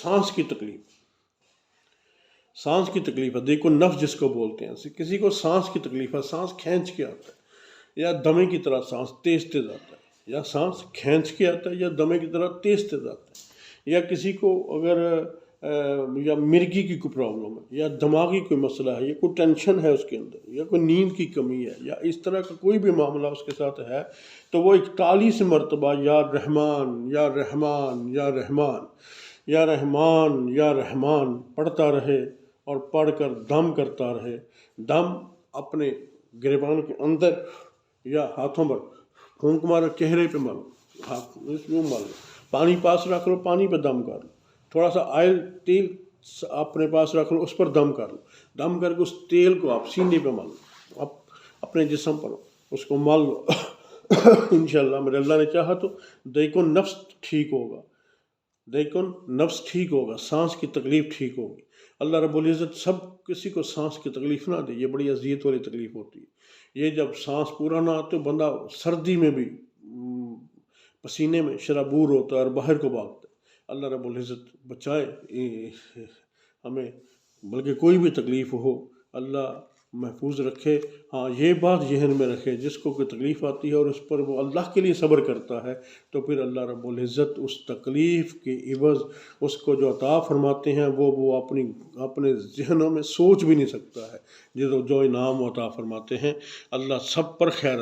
सांस की तकलीफ, सांस की तकलीफ है, देखो नफ्स जिसको बोलते हैं। किसी को सांस की तकलीफ है, सांस खींच के आता है या दमे की तरह सांस तेज तेज आता है, या सांस खींच के आता है या दमे की तरह तेज तेज आता है, या किसी को अगर या मिर्गी की कोई प्रॉब्लम है, या दिमागी कोई मसला है, या कोई टेंशन है उसके अंदर, या कोई नींद की कमी है, या इस तरह का कोई भी मामला उसके साथ है, तो वो 41 मरतबा या रहमान या रहमान या रहमान या रहमान या रहमान पढ़ता रहे, और पढ़कर दम करता रहे। दम अपने गिरेबान के अंदर या हाथों पर फूंक मारो, चेहरे पे मारो, हाथ यूँ मारो, पानी पास रख लो, पानी पे दम कर लो, थोड़ा सा ऑयल तेल अपने पास रख लो, उस पर दम कर लो, दम करके उस तेल को आप सीने पे मार लो, आप अपने जिस्म पर उसको मार लो। इंशाअल्लाह मेरे अल्लाह ने चाहा तो देखो नफ्स ठीक होगा, देखो नफ्स ठीक होगा, सांस की तकलीफ़ ठीक होगी। अल्लाह रब्बुल इज़्ज़त सब किसी को सांस की तकलीफ़ ना दे, ये बड़ी अज़ियत वाली तकलीफ़ होती है। ये जब सांस पूरा ना आते बंदा सर्दी में भी पसीने में शराबूर होता है और बाहर को भागता है। अल्लाह रब्बुल इज़्ज़त बचाए हमें, बल्कि कोई भी तकलीफ़ हो अल्लाह महफूज रखे। हाँ, ये बात जहन में रखे, जिसको कोई तकलीफ़ आती है और उस पर वो अल्लाह के लिए सब्र करता है, तो फिर अल्लाह रब्बुल इज़्ज़त उस तकलीफ़ के इवज़ उसको जो अता फरमाते हैं वो अपने ज़हनों में सोच भी नहीं सकता है, जो इनाम अता फरमाते हैं। अल्लाह सब पर खैर